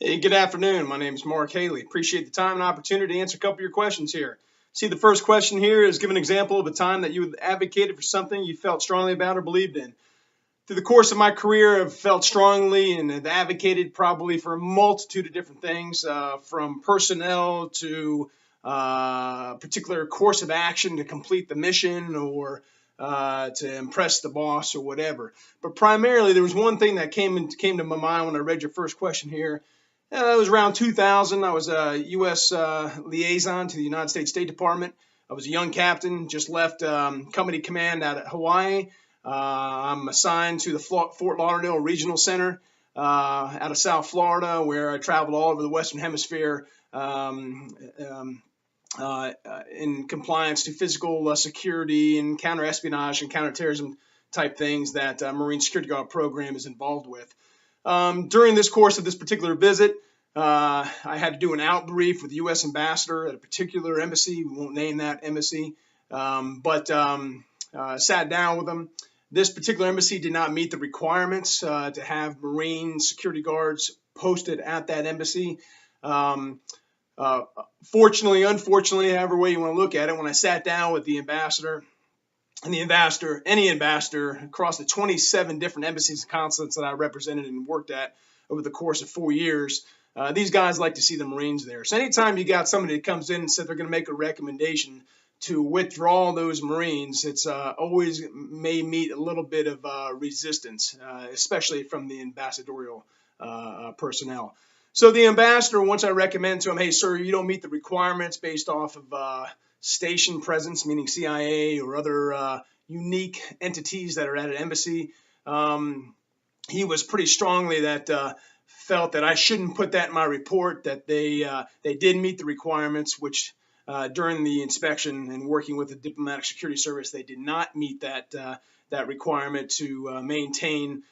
Hey, good afternoon. My name is Mark Haley. Appreciate the time and opportunity to answer a couple of your questions here. See, the first question here is give an example of a time that you advocated for something you felt strongly about or believed in. Through the course of my career, I've felt strongly and have advocated probably for a multitude of different things, from personnel to a particular course of action to complete the mission or to impress the boss or whatever. But primarily, there was one thing that came to my mind when I read your first question here. It was around 2000. I was a U.S. Liaison to the United States State Department. I was a young captain, just left company command out at Hawaii. I'm assigned to the Fort Lauderdale Regional Center out of South Florida, where I traveled all over the Western Hemisphere in compliance to physical security and counter-espionage and counterterrorism type things that Marine Security Guard program is involved with. During this course of this particular visit, I had to do an outbrief with the U.S. ambassador at a particular embassy. We won't name that embassy, but sat down with them. This particular embassy did not meet the requirements to have Marine security guards posted at that embassy. Fortunately, unfortunately, however way you want to look at it, when I sat down with the ambassador, and any ambassador across the 27 different embassies and consulates that I represented and worked at over the course of 4 years, these guys like to see the Marines there. So anytime you got somebody that comes in and said they're going to make a recommendation to withdraw those Marines, it's always may meet a little bit of resistance, especially from the ambassadorial personnel. So the ambassador, once I recommend to him, hey, sir, you don't meet the requirements based off of station presence, meaning CIA or other unique entities that are at an embassy. He was pretty strongly that felt that I shouldn't put that in my report, that they did meet the requirements, which during the inspection and working with the Diplomatic Security Service, they did not meet that requirement to maintain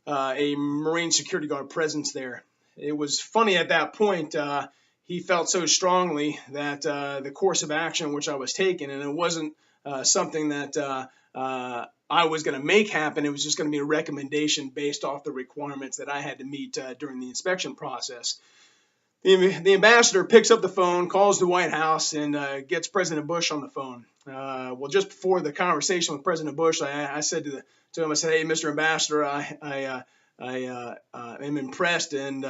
a Marine Security Guard presence there. It was funny at that point. He felt so strongly that the course of action which I was taking, and it wasn't something that I was going to make happen. It was just going to be a recommendation based off the requirements that I had to meet during the inspection process. The ambassador picks up the phone, calls the White House, and gets President Bush on the phone. Well, just before the conversation with President Bush, I said to him, I said, "Hey, Mr. Ambassador, I am impressed and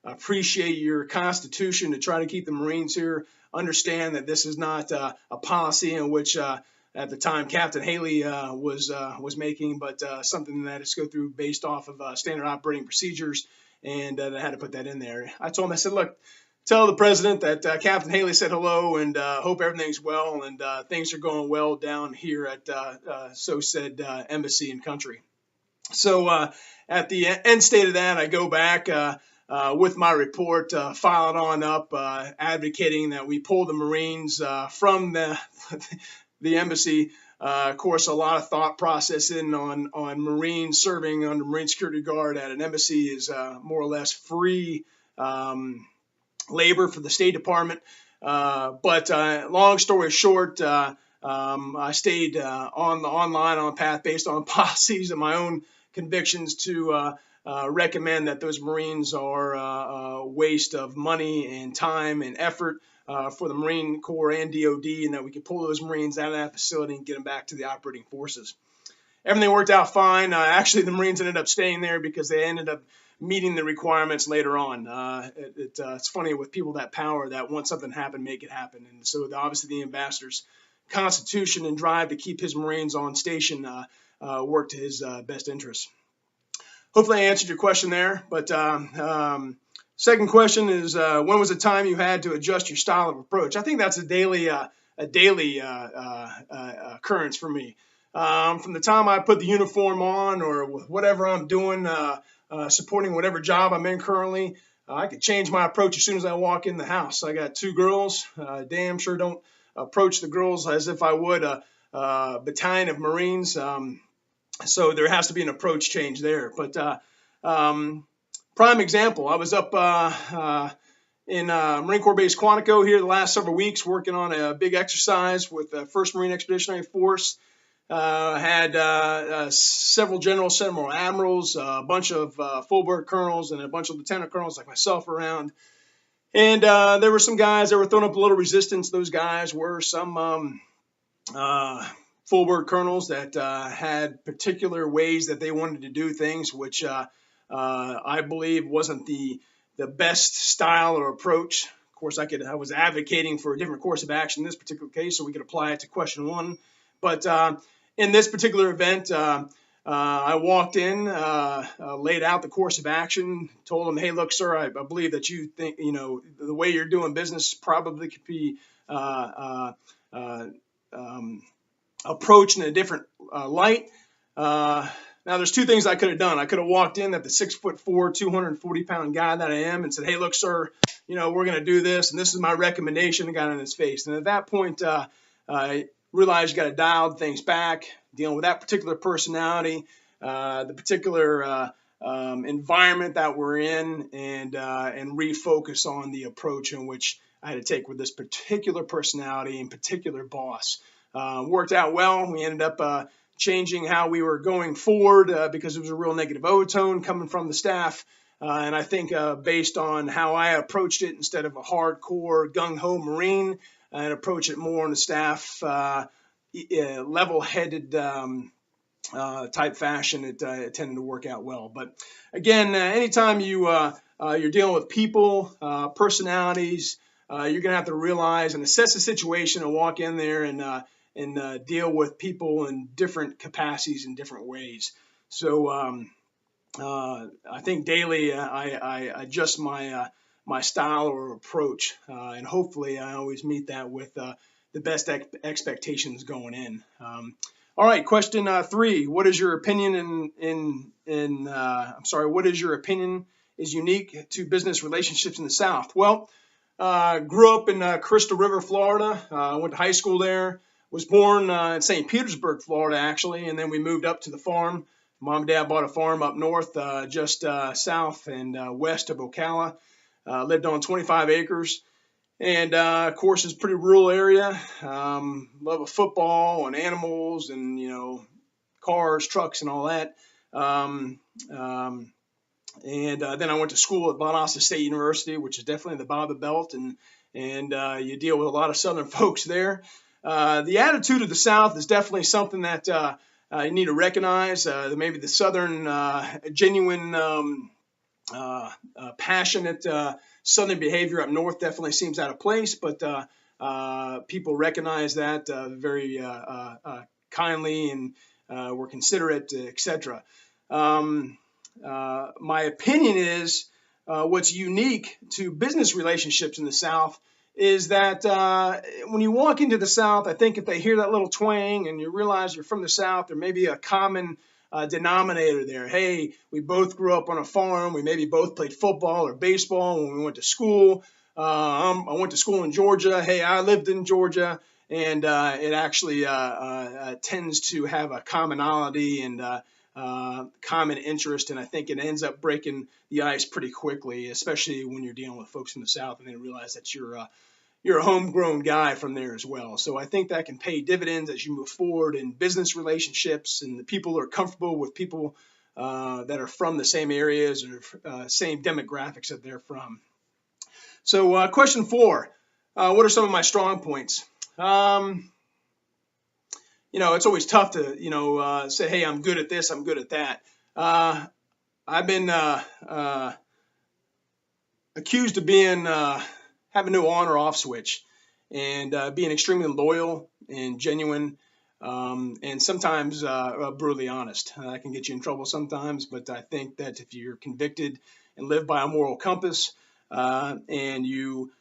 appreciate your constitution to try to keep the Marines here. Understand that this is not a policy in which at the time Captain Haley was making, but something that is go through based off of standard operating procedures, and I had to put that in there." I told him, I said, "Look, tell the president that Captain Haley said hello and hope everything's well and things are going well down here at so said embassy and country." So at the end state of that, I go back with my report, file it on up, advocating that we pull the Marines from the embassy. Of course, a lot of thought processing on Marines serving under Marine Security Guard at an embassy is more or less free labor for the State Department. But long story short, I stayed online on a path based on policies and my own convictions to recommend that those Marines are a waste of money and time and effort for the Marine Corps and DOD, and that we could pull those Marines out of that facility and get them back to the operating forces. Everything worked out fine. Actually, the Marines ended up staying there because they ended up meeting the requirements later on. It's funny with people that power that once something happened, make it happen. And so obviously the ambassador's constitution and drive to keep his Marines on station worked to his best interests. Hopefully I answered your question there. But second question is, when was the time you had to adjust your style of approach? I think that's a daily occurrence for me. From the time I put the uniform on or whatever I'm doing, supporting whatever job I'm in currently, I could change my approach as soon as I walk in the house. I got 2 girls. Damn sure don't approach the girls as if I would a battalion of Marines. So there has to be an approach change there. But prime example, I was up in Marine Corps Base Quantico here the last several weeks working on a big exercise with the 1st Marine Expeditionary Force. had several generals, several admirals, a bunch of full-bird colonels, and a bunch of lieutenant colonels like myself around. And there were some guys that were throwing up a little resistance. Those guys were some full-bird colonels that had particular ways that they wanted to do things, which I believe wasn't the best style or approach. Of course, I was advocating for a different course of action in this particular case, so we could apply it to question one. But in this particular event, I walked in, laid out the course of action, told them, "Hey, look, sir, I believe that you think, the way you're doing business probably could be approached in a different light." Now, there's two things I could have done. I could have walked in at the 6'4", 240-pound guy that I am and said, "Hey, look, sir, we're going to do this, and this is my recommendation," and got in his face. And at that point, I realized you got to dial things back, dealing with that particular personality, the particular environment that we're in, and refocus on the approach in which I had to take with this particular personality and particular boss. Worked out well. We ended up changing how we were going forward because it was a real negative overtone coming from the staff. And I think based on how I approached it, instead of a hardcore gung-ho Marine, and approach it more on the staff level-headed type fashion, it tended to work out well. But again, anytime you're dealing with people, personalities, you're going to have to realize and assess the situation and walk in there and deal with people in different capacities in different ways. So I think daily I adjust my style or approach, and hopefully I always meet that with the best expectations going in. All right, question 3. What is your opinion what is your opinion is unique to business relationships in the South? Well, grew up in Crystal River, Florida. Went to high school there. Was born in St. Petersburg, Florida, actually, and then we moved up to the farm. Mom and Dad bought a farm up north, just south and west of Ocala. Lived on 25 acres. And, of course, it's a pretty rural area. Love of football and animals and, cars, trucks, and all that. And then I went to school at Valdosta State University, which is definitely the Bible Belt, and you deal with a lot of Southern folks there. The attitude of the South is definitely something that you need to recognize. Maybe the Southern genuine, passionate Southern behavior up north definitely seems out of place, but people recognize that very kindly and were considerate, etc. My opinion is what's unique to business relationships in the South is that when you walk into the South, I think if they hear that little twang and you realize you're from the South, there may be a common denominator there. Hey, we both grew up on a farm. We maybe both played football or baseball when we went to school. I went to school in Georgia. Hey, I lived in Georgia. And it actually tends to have a commonality and common interest, and I think it ends up breaking the ice pretty quickly, especially when you're dealing with folks in the South and they realize that you're a homegrown guy from there as well. So I think that can pay dividends as you move forward in business relationships, and the people are comfortable with people that are from the same areas or same demographics that they're from. So question 4, what are some of my strong points? It's always tough to, say, hey, I'm good at this, I'm good at that. I've been accused of being having no on or off switch, and being extremely loyal and genuine, and sometimes brutally honest. That can get you in trouble sometimes, but I think that if you're convicted and live by a moral compass, and you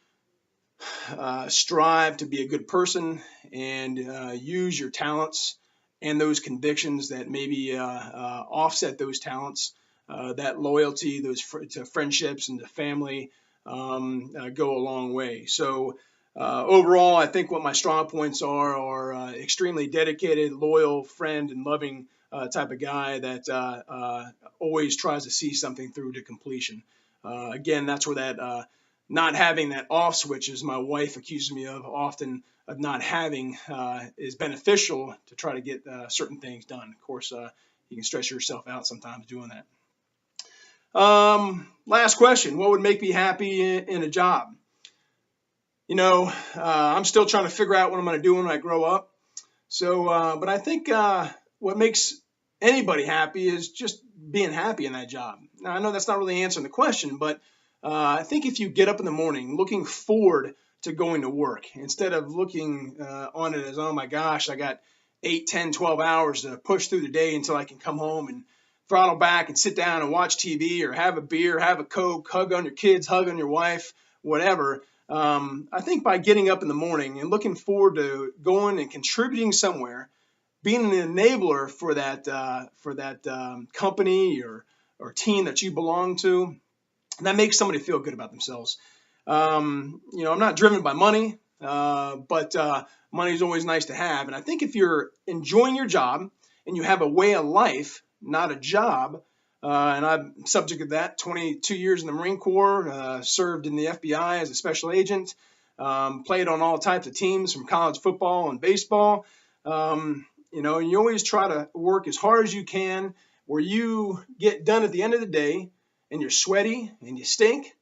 strive to be a good person and use your talents and those convictions that maybe offset those talents, that loyalty, to friendships and to family go a long way. So overall, I think what my strong points are extremely dedicated, loyal, friend, and loving type of guy that always tries to see something through to completion. Again, that's where that not having that off switch, as my wife accuses me of often, not having is beneficial to try to get certain things done. Of course, you can stress yourself out sometimes doing that. Last question: what would make me happy in a job? I'm still trying to figure out what I'm going to do when I grow up. So, but I think what makes anybody happy is just being happy in that job. Now, I know that's not really answering the question, but I think if you get up in the morning looking forward to going to work instead of looking on it as, oh my gosh, I got 8, 10, 12 hours to push through the day until I can come home and throttle back and sit down and watch TV or have a beer, have a Coke, hug on your kids, hug on your wife, whatever. I think by getting up in the morning and looking forward to going and contributing somewhere, being an enabler for that company or team that you belong to, that makes somebody feel good about themselves. I'm not driven by money, but money is always nice to have. And I think if you're enjoying your job and you have a way of life, not a job, and I'm subject to that, 22 years in the Marine Corps, served in the FBI as a special agent, played on all types of teams from college football and baseball. And you always try to work as hard as you can where you get done at the end of the day and you're sweaty and you stink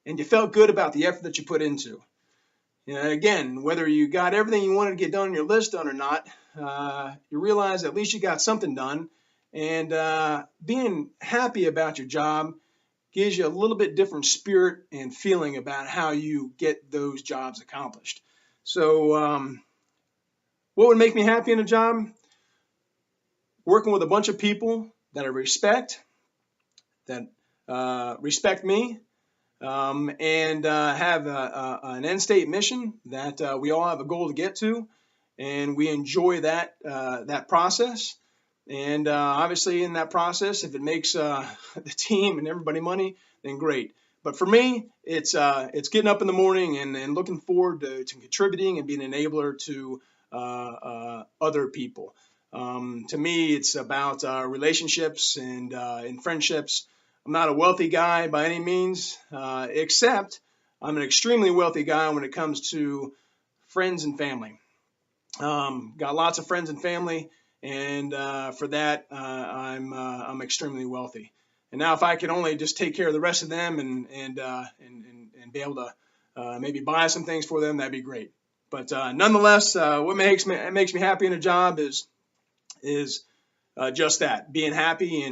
and you felt good about the effort that you put into. Again, whether you got everything you wanted to get done on your list done or not, you realize at least you got something done. And being happy about your job gives you a little bit different spirit and feeling about how you get those jobs accomplished. So what would make me happy in a job? Working with a bunch of people that I respect, that respect me, and have an end state mission that we all have a goal to get to, and we enjoy that process. And obviously in that process, if it makes the team and everybody money, then great. But for me, it's getting up in the morning and looking forward to contributing and being an enabler to other people. To me, it's about relationships and friendships. I'm not a wealthy guy by any means, except I'm an extremely wealthy guy when it comes to friends and family. Got lots of friends and family. And for that, I'm extremely wealthy. And now, if I could only just take care of the rest of them and be able to maybe buy some things for them, that'd be great. But nonetheless, what makes me happy in a job is just that: being happy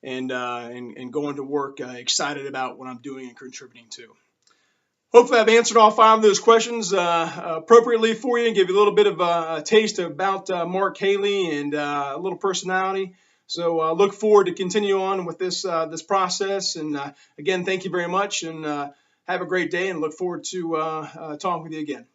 and going to work excited about what I'm doing and contributing to. Hopefully I've answered all 5 of those questions appropriately for you and give you a little bit of a taste about Mark Haley and a little personality. So look forward to continue on with this process. And again, thank you very much, and have a great day, and look forward to talking with you again.